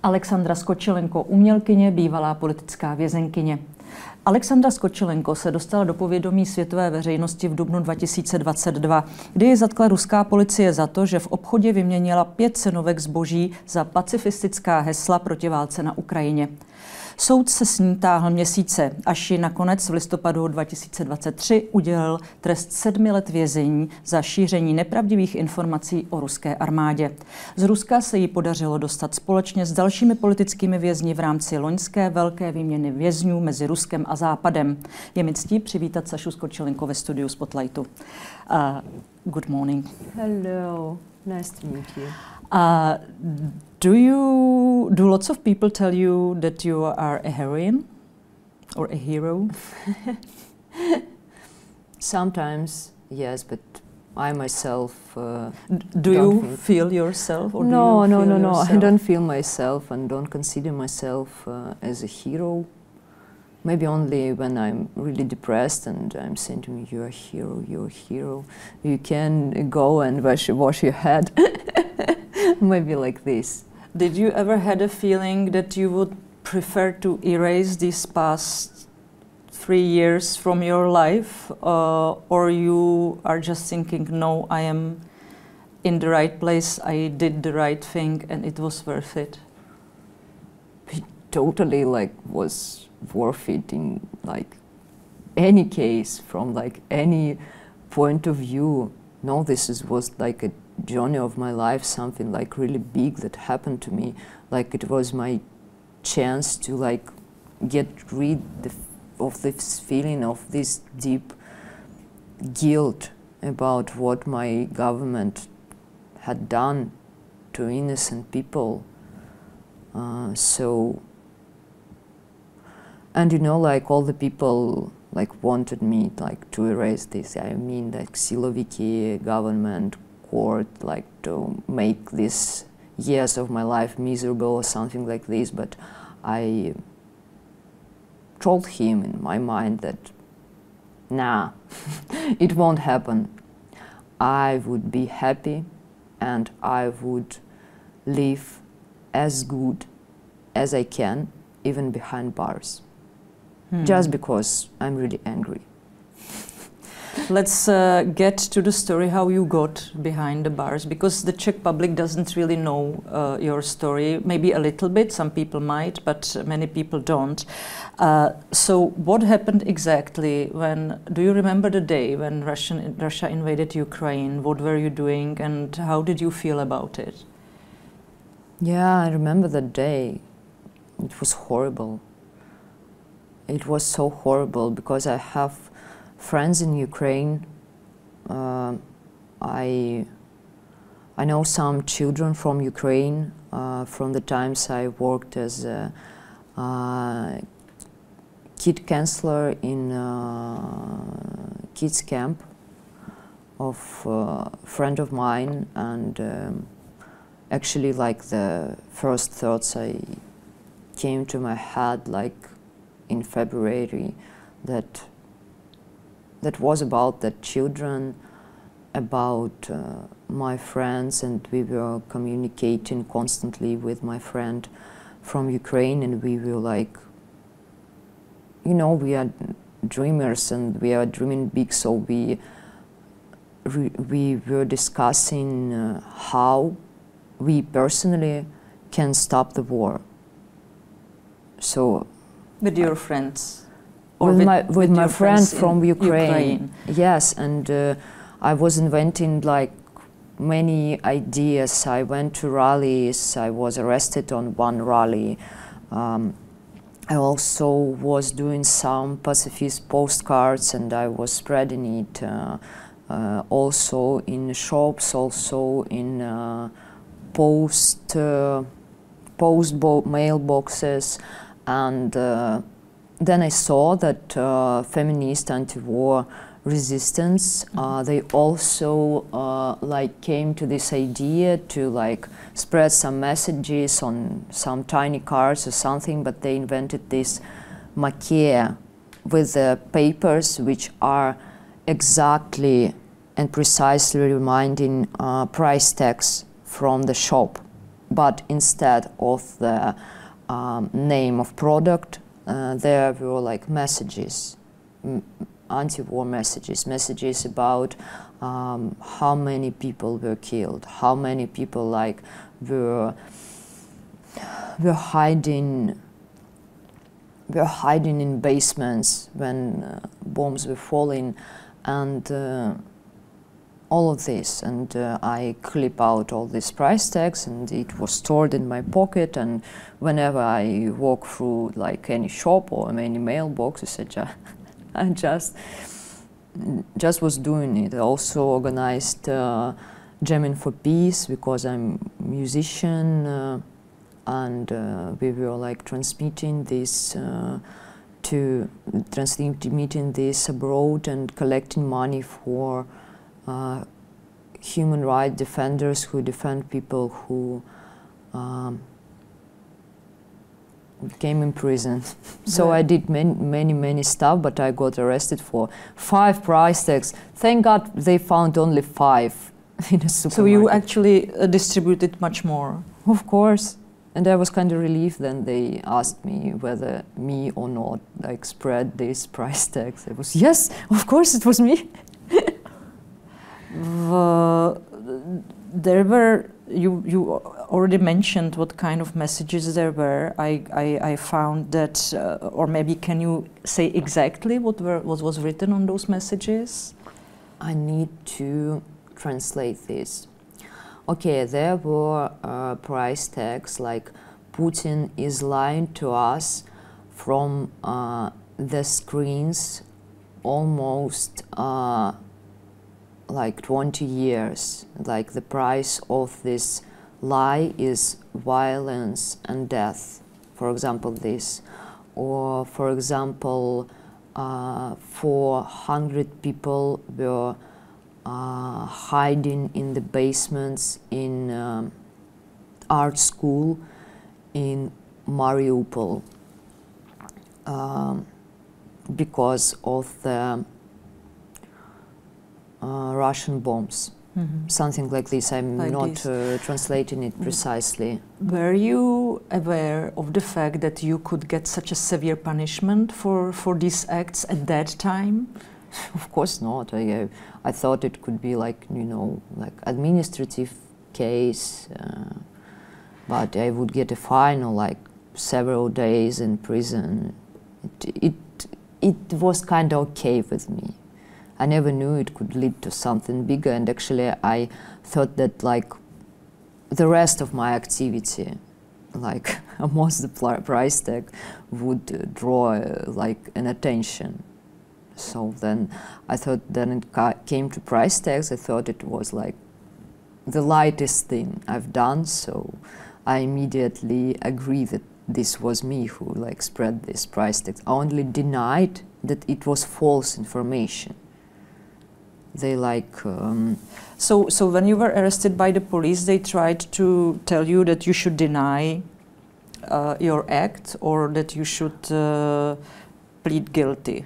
Alexandra Skočilenko, umělkyně, bývalá politická vězenkyně. Alexandra Skočilenko se dostala do povědomí světové veřejnosti v dubnu 2022, kdy ji zatkla ruská policie za to, že v obchodě vyměnila 5 cenovek zboží za pacifistická hesla proti válce na Ukrajině. Soud se s ní táhl měsíce, až ji nakonec v listopadu 2023 udělil trest 7 let vězení za šíření nepravdivých informací o ruské armádě. Z Ruska se jí podařilo dostat společně s dalšími politickými vězni v rámci loňské velké výměny vězňů mezi Ruskem a Západem. Je mi ctí přivítat Sašu Skočilenko ve studiu Spotlightu. Good morning. Hello, nice to meet you. Do lots of people tell you that you are a heroine or a hero? Sometimes, yes, but I myself do you feel yourself? Or no, do you feel no. yourself? I don't feel myself and don't consider myself as a hero. Maybe only when I'm really depressed and I'm saying to me, "You're a hero. You're a hero. You can go and wash your head." Maybe like this. Did you ever had a feeling that you would prefer to erase these past 3 years from your life, or you are just thinking, no, I am in the right place, I did the right thing and it was worth it? It totally was worth it in any case, from any point of view. No, was like a journey of my life, something really big that happened to me. It was my chance to get rid of this feeling of this deep guilt about what my government had done to innocent people. And all the people wanted me to erase this. I mean, siloviki, government, court, to make these years of my life miserable or something like this. But I told him in my mind that, nah, it won't happen. I would be happy and I would live as good as I can, even behind bars. Just because I'm really angry. Let's get to the story how you got behind the bars, because the Czech public doesn't really know your story. Maybe a little bit, some people might, but many people don't. So what happened exactly do you remember the day when Russia invaded Ukraine? What were you doing and how did you feel about it? Yeah, I remember that day. It was horrible. It was so horrible because I have friends in Ukraine. I know some children from Ukraine from the times I worked as a kid counselor in kids camp of a friend of mine, and actually the first thoughts I came to my head in February that was about the children, about my friends, and we were communicating constantly with my friend from Ukraine, and we were we are dreamers and we are dreaming big, so we were discussing how we personally can stop the war. So with your friends? With my friend from Ukraine. Yes, and I was inventing many ideas. I went to rallies. I was arrested on one rally. I also was doing some pacifist postcards and I was spreading it also in shops, also in mailboxes, and then I saw that feminist anti-war resistance, they also came to this idea to spread some messages on some tiny cards or something, but they invented this maquette with papers which are exactly and precisely reminding price tags from the shop. but instead of the name of product, there were like messages, anti-war messages, messages about how many people were killed, how many people like were hiding in basements when bombs were falling, and all of this. And I clip out all these price tags, and it was stored in my pocket. And whenever I walk through like any shop or any mailboxes, I just was doing it. I also organized jamming for peace because I'm a musician. And we were like transmitting this abroad and collecting money for human rights defenders who defend people who became imprisoned. So I did many stuff, but I got arrested for 5 price tags. Thank God they found only 5 in a supermarket. So you actually distributed much more? Of course. And I was kind of relieved. Then they asked me whether me or not like spread these price tags. I was, yes, of course it was me. There were, you already mentioned what kind of messages there were. I found that, or maybe can you say exactly what was written on those messages? I need to translate this. Okay, there were price tags like Putin is lying to us from the screens almost like 20 years. Like the price of this lie is violence and death, for example this. Or for example, 400 people were hiding in the basements in art school in Mariupol because of the Russian bombs. Mm-hmm. Something like this. I'm like not translating it precisely. Were you aware of the fact that you could get such a severe punishment for these acts at that time? Of course not. I thought it could be like, you know, like administrative case, but I would get a fine or like several days in prison. It was kind of okay with me. I never knew it could lead to something bigger, and actually I thought that like the rest of my activity, like almost the price tag, would draw like an attention. So then I thought, then it came to price tags, I thought it was like the lightest thing I've done, so I immediately agreed that this was me who like spread this price tags. I only denied that it was false information. They like... So when you were arrested by the police, they tried to tell you that you should deny your act or that you should plead guilty?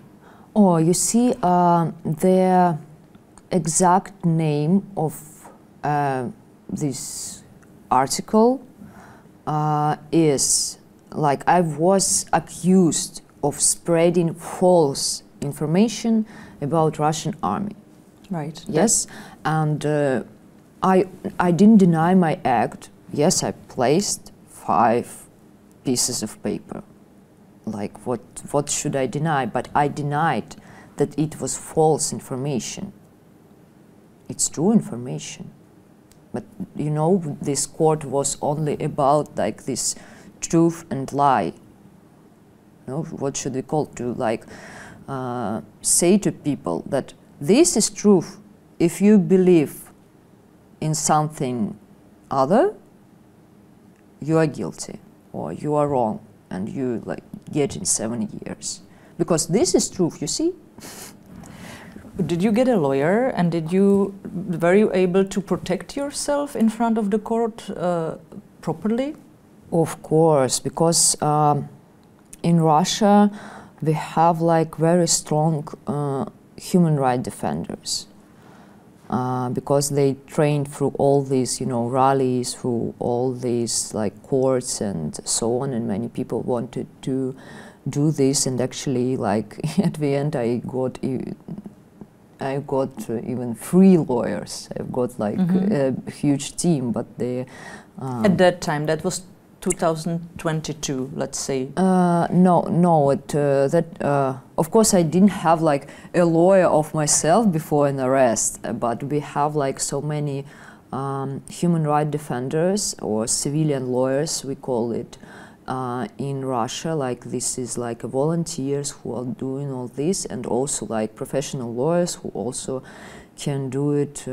Oh, you see, the exact name of this article is like I was accused of spreading false information about Russian army. Right. Yes, and I didn't deny my act. Yes, I placed 5 pieces of paper. Like what should I deny? But I denied that it was false information. It's true information. But you know, this court was only about like this truth and lie. You know, what should we call to like say to people that this is truth. If you believe in something other, you are guilty or you are wrong and you like get in 7 years. Because this is truth, you see? Did you get a lawyer and were you able to protect yourself in front of the court properly? Of course, because in Russia we have like very strong human rights defenders. because they trained through all these, you know, rallies, through all these like courts and so on, and many people wanted to do this, and actually, like at the end, I got even 3 lawyers. I've got like a huge team, but they. At that time, that was 2022, let's say. No. Of course, I didn't have like a lawyer of myself before an arrest, but we have like so many human rights defenders or civilian lawyers, we call it, in Russia. Like this is like volunteers who are doing all this, and also like professional lawyers who also can do it.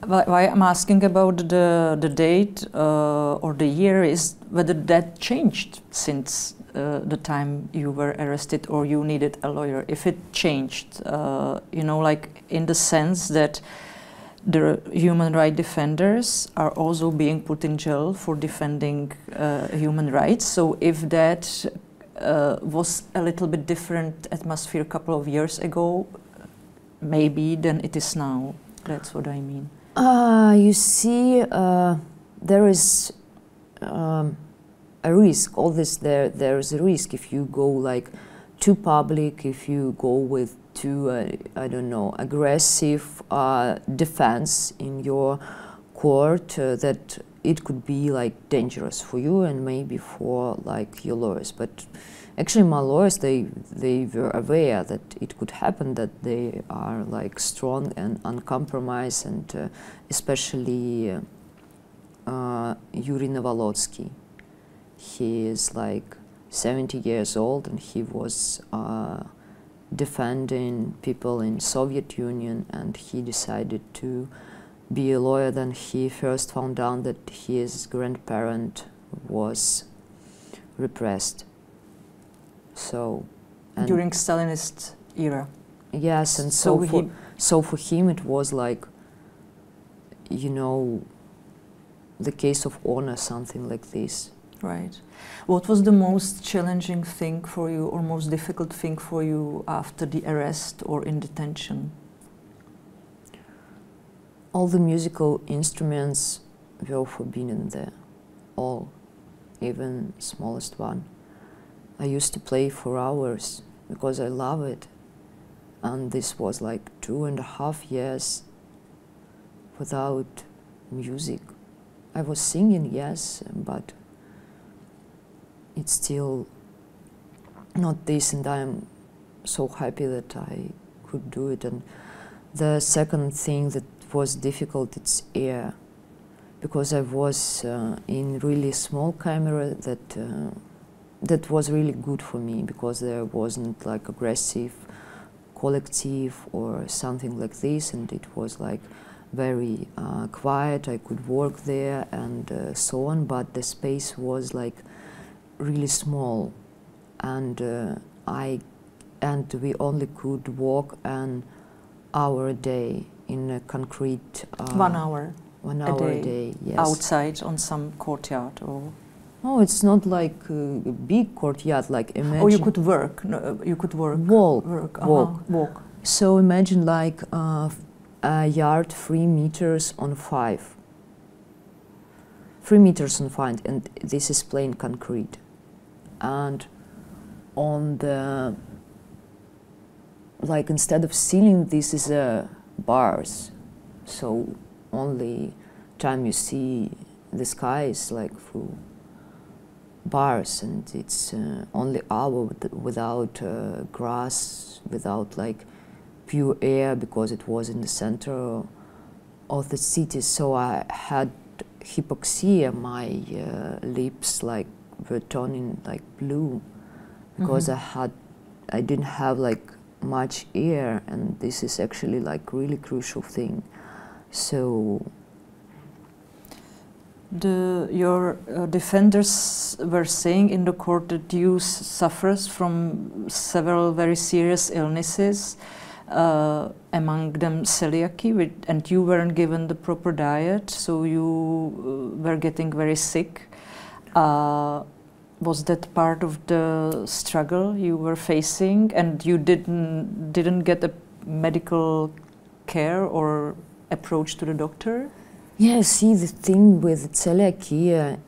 Why I'm asking about the date or the year is whether that changed since the time you were arrested or you needed a lawyer. If it changed, you know, like in the sense that the human rights defenders are also being put in jail for defending human rights. So if that was a little bit different atmosphere a couple of years ago, maybe than it is now. That's what I mean. You see, there is a risk. All this, there is a risk if you go like too public, if you go with too, I don't know, aggressive defense in your court, that it could be like dangerous for you and maybe for like your lawyers. But actually, my lawyers, they were aware that it could happen, that they are like strong and uncompromised, and especially Yuri Novolotsky. He is like 70 years old, and he was defending people in Soviet Union, and he decided to be a lawyer. Then he first found out that his grandparent was repressed. So, during Stalinist era. Yes, and so for him it was like, you know, the case of honor, something like this. Right. What was the most challenging thing for you, or most difficult thing for you after the arrest or in detention? All the musical instruments were forbidden there, all, even smallest one. I used to play for hours because I love it, and this was like 2.5 years without music. I was singing, yes, but it's still not this, and I'm so happy that I could do it. And the second thing that was difficult, it's air, because I was in really small camera that was really good for me, because there wasn't like aggressive collective or something like this, and it was like very quiet. I could work there and so on, but the space was like really small, and we only could walk an hour a day in a concrete 1 hour. 1 hour a day, yes. Outside on some courtyard, or? No, it's not like a big courtyard. Like imagine. Oh, you could work. No, you could work. Walk. So imagine like a yard 3 meters on 5. 3 meters on 5, and this is plain concrete. And on the, like instead of ceiling, this is bars. So only time you see the sky is like through bars, and it's only hour without grass, without like pure air, because it was in the center of the city. So I had hypoxia. My lips like were turning like blue, because I didn't have like much air, and this is actually like really crucial thing. So your defenders were saying in the court that you suffers from several very serious illnesses, among them celiac, and you weren't given the proper diet, so you were getting very sick. Was that part of the struggle you were facing, and you didn't get a medical care or approach to the doctor? Yeah, see, the thing with celiac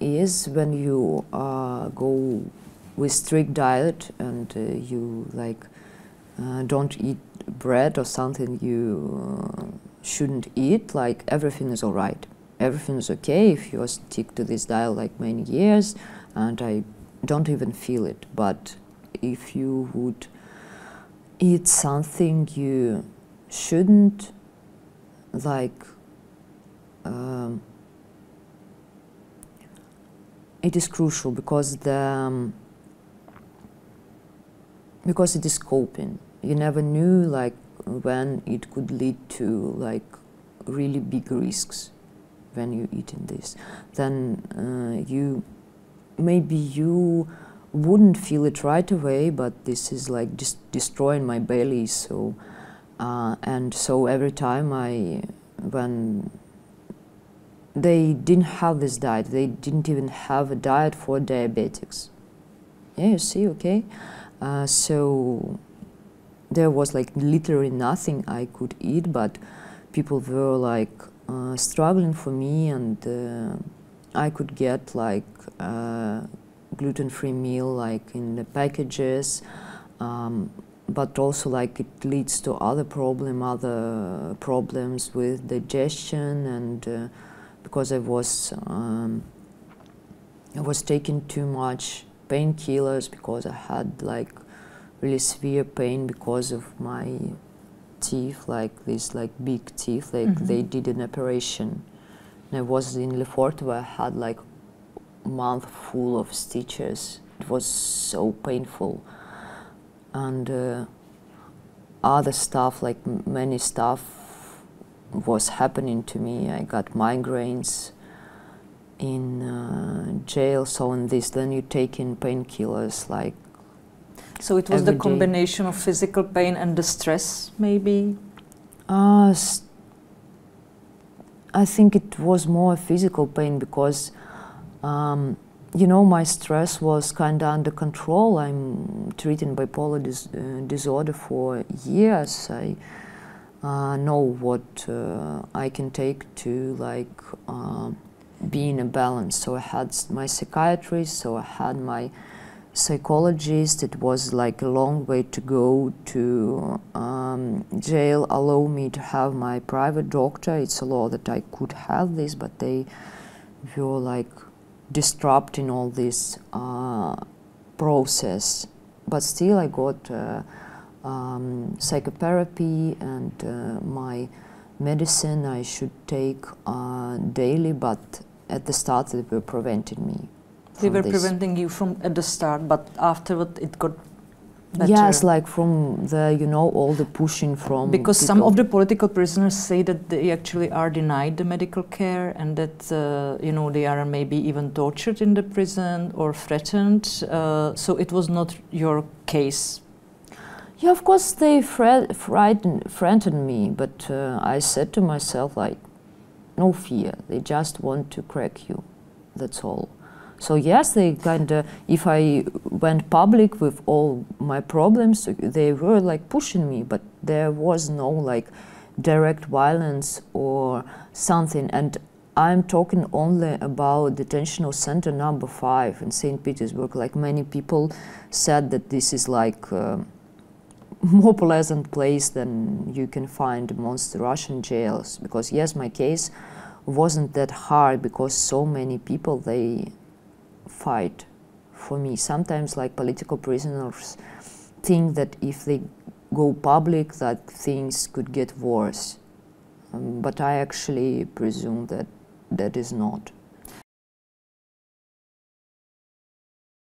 is when you go with strict diet and you like don't eat bread or something you shouldn't eat, like everything is all right. Everything is okay if you stick to this diet like many years, and I don't even feel it. But if you would eat something you shouldn't, like it is crucial because because it is coping. You never knew like when it could lead to like really big risks when you eating this. Then maybe you wouldn't feel it right away, but this is like just destroying my belly. So and so every time when they didn't have this diet, they didn't even have a diet for diabetics. Yeah, you see, okay. So there was like literally nothing I could eat, but people were like struggling for me, and I could get like gluten-free meal like in the packages, but also like it leads to other problems with digestion, and because I was taking too much painkillers because I had like really severe pain because of my teeth, like these like big teeth, like they did an operation. And I was in Lefort where I had like a month full of stitches. It was so painful. And other stuff, like many stuff was happening to me. I got migraines in jail, so in this then you take in painkillers like. So it was the combination of physical pain and the stress, maybe? I think it was more physical pain because, you know, my stress was kind of under control. I'm treating bipolar disorder for years. I know what I can take to like be in a balance. So I had my psychiatrist, so I had my psychologist. It was like a long way to go to jail. Allow me to have my private doctor. It's a law that I could have this, but they were like disrupting all this process. But still I got psychotherapy and my medicine I should take daily, but at the start they were preventing me. They were preventing you from at the start, but afterward it got better. Yes, like from the, you know, all the pushing from because people. some of the political prisoners say that they actually are denied the medical care, and that you know, they are maybe even tortured in the prison or threatened. So it was not your case. Yeah, of course they threatened me, but I said to myself, like, no fear. They just want to crack you. That's all. So yes, they kind of, if I went public with all my problems, they were like pushing me, but there was no like direct violence or something. And I'm talking only about detention center number 5 in St. Petersburg. Like many people said that this is like more pleasant place than you can find amongst the Russian jails. Because yes, my case wasn't that hard because so many people, they fight for me. Sometimes like political prisoners think that if they go public that things could get worse. But I actually presume that that is not.